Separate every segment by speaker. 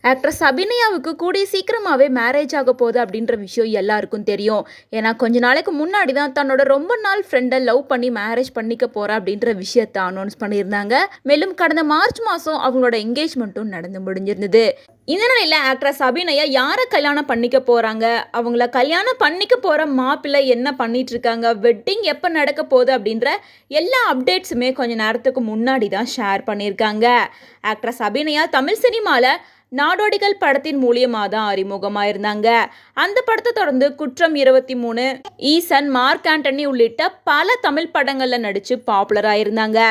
Speaker 1: Actress அபிநயாவுக்கு கூடிய சீக்கிரமாகவே marriage ஆக போகுது அப்படின்ற விஷயம் எல்லாருக்கும் தெரியும். ஏன்னா கொஞ்ச நாளைக்கு முன்னாடி தான் தன்னோட ரொம்ப நாள் ஃப்ரெண்டை லவ் பண்ணி மேரேஜ் பண்ணிக்க போகிறா அப்படின்ற விஷயத்த அனௌன்ஸ் பண்ணியிருந்தாங்க. மேலும் கடந்த மார்ச் மாதம் அவங்களோட என்கேஜ்மெண்ட்டும் நடந்து முடிஞ்சிருந்தது. இந்த நிலையில் ஆக்ட்ரஸ் அபிநயா யாரை கல்யாணம் பண்ணிக்க போகிறாங்க, அவங்கள கல்யாணம் பண்ணிக்க போகிற மாப்பிள்ளை என்ன பண்ணிட்டு இருக்காங்க, வெட்டிங் எப்போ நடக்க போகுது அப்படின்ற எல்லா அப்டேட்ஸுமே கொஞ்ச நேரத்துக்கு முன்னாடி தான் ஷேர் பண்ணியிருக்காங்க. ஆக்ட்ரஸ் அபிநயா தமிழ் சினிமாவில் நாடோடிகள் படத்தின் மூலியமாக தான் அறிமுகமாயிருந்தாங்க. அந்த படத்தை தொடர்ந்து குற்றம் 23, ஈசன், மார்க் ஆண்டனி உள்ளிட்ட பல தமிழ் படங்களில் நடித்து பாப்புலர் ஆயிருந்தாங்க.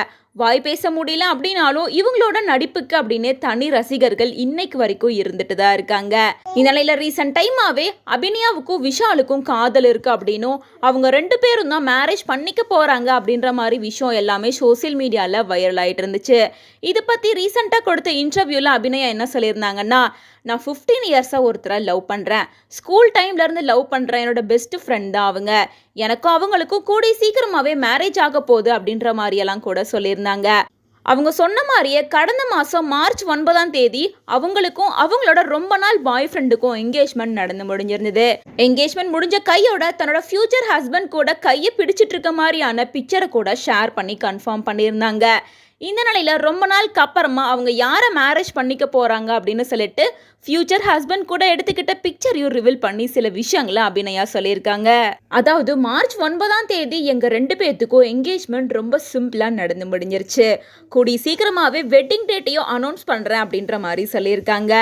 Speaker 1: வாய் பேச முடியல அப்படின்னாலும் இவங்களோட நடிப்புக்கு அப்படின்னு தனி ரசிகர்கள் இன்னைக்கு வரைக்கும் இருந்துட்டு தான் இருக்காங்க. இந்நிலையில ரீசன்ட் டைமாவே அபிநயாவுக்கும் விஷாலுக்கும் காதல் இருக்கு அப்படின்னும் அவங்க 2 பேரும் தான் மேரேஜ் பண்ணிக்க போறாங்க அப்படின்ற மாதிரி விஷயம் எல்லாமே சோசியல் மீடியால வைரல் ஆயிட்டு இருந்துச்சு. இதை பத்தி ரீசெண்டா கொடுத்த இன்டர்வியூல அபிநயா என்ன சொல்லியிருந்தாங்கன்னா, நான் 15 இயர்ஸாக ஒருத்தரை லவ் பண்ணுறேன். ஸ்கூல் டைம்லேருந்து லவ் பண்ணுறேன். என்னோட பெஸ்ட் ஃப்ரெண்ட் தான் அவங்க. எனக்கும் அவங்களுக்கும் கூடிய சீக்கிரமாகவே மேரேஜ் ஆக போகுது அப்படின்ற மாதிரியெல்லாம் கூட சொல்லியிருந்தாங்க. அவங்க சொன்ன மாதிரியே கடந்த மாதம் மார்ச் 9 அவங்களுக்கும் அவங்களோட ரொம்ப நாள் பாய் ஃப்ரெண்டுக்கும் என்கேஜ்மெண்ட் நடந்து முடிஞ்சிருந்தது. என்கேஜ்மெண்ட் முடிஞ்ச கையோட தன்னோட ஃபியூச்சர் ஹஸ்பண்ட் கூட கையை பிடிச்சிட்டு இருக்க மாதிரியான பிக்சரை கூட ஷேர் பண்ணி கன்ஃபார்ம் பண்ணியிருந்தாங்க. இந்த நிலையில் ரொம்ப நாளுக்கு அப்புறமா அவங்க யாரை மேரேஜ் பண்ணிக்க போகிறாங்க அப்படின்னு சொல்லிட்டு ஃபியூச்சர் ஹஸ்பண்ட் கூட எடுத்துக்கிட்ட பிக்சரையும் ரிவீல் பண்ணி சில விஷயங்களை அபிநயா சொல்லியிருக்காங்க. அதாவது மார்ச் 9 எங்கள் 2 பேர்த்துக்கும் என்கேஜ்மெண்ட் ரொம்ப சிம்பிளாக நடந்து முடிஞ்சிருச்சு. கூடி சீக்கிரமாகவே வெட்டிங் டேட்டையும் அனௌன்ஸ் பண்ணுறேன் அப்படின்ற மாதிரி சொல்லியிருக்காங்க.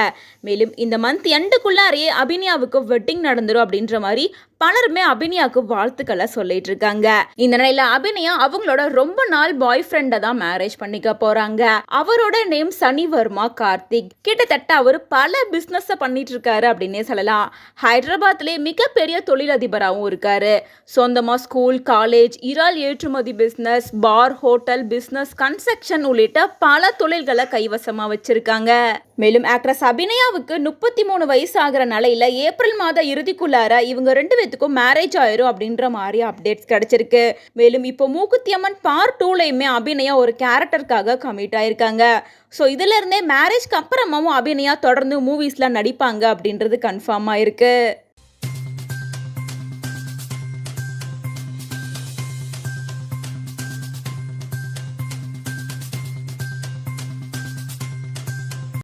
Speaker 1: மேலும் இந்த மந்த் எண்டுக்குள்ளாரையே அபிநயாவுக்கு வெட்டிங் நடந்துடும் அப்படின்ற மாதிரி பலருமே அபிநயாவுக்கு வாழ்த்துக்களை சொல்லிட்டு இருக்காங்க. இந்த நிலையில அபிநயா அவங்களோட ரொம்ப நாள் பாய் ஃப்ரெண்டை தான் மேரேஜ் பண்ணிக்க போறாங்க. அவரோட நேம் சனிவர்மா கார்த்திக். கிட்டத்தட்ட அவர் பல பிசினஸ் பண்ணிட்டு இருக்காரு அப்படின்னே சொல்லலாம். ஹைதராபாத்லேயே மிகப்பெரிய தொழிலதிபராகவும் இருக்காரு. சொந்தமா ஸ்கூல், காலேஜ், இறால் ஏற்றுமதி பிசினஸ், பார், ஹோட்டல் பிசினஸ், கன்ஸ்ட்ரக்ஷன் உள்ளிட்ட பல தொழில்களை கைவசமா வச்சிருக்காங்க. மேலும் ஆக்ட்ரஸ் அபிநயாவுக்கு 33 வயசு ஆகிற நிலையில ஏப்ரல் மாத இறுதிக்குள்ளார இவங்க 2 பேத்துக்கும் மேரேஜ் ஆயிரும் அப்படின்ற மாதிரி அப்டேட்ஸ் கிடைச்சிருக்கு. மேலும் இப்போ மூக்குத்தி அம்மன் பார்ட் 2லையுமே அபிநயா ஒரு கேரக்டருக்காக கமிட் ஆயிருக்காங்க. ஸோ இதுல இருந்தே மேரேஜ்க்கு அப்புறமாவும் அபிநயா தொடர்ந்து மூவிஸ்ல நடிப்பாங்க அப்படின்றது கன்ஃபார்ம் ஆயிருக்கு.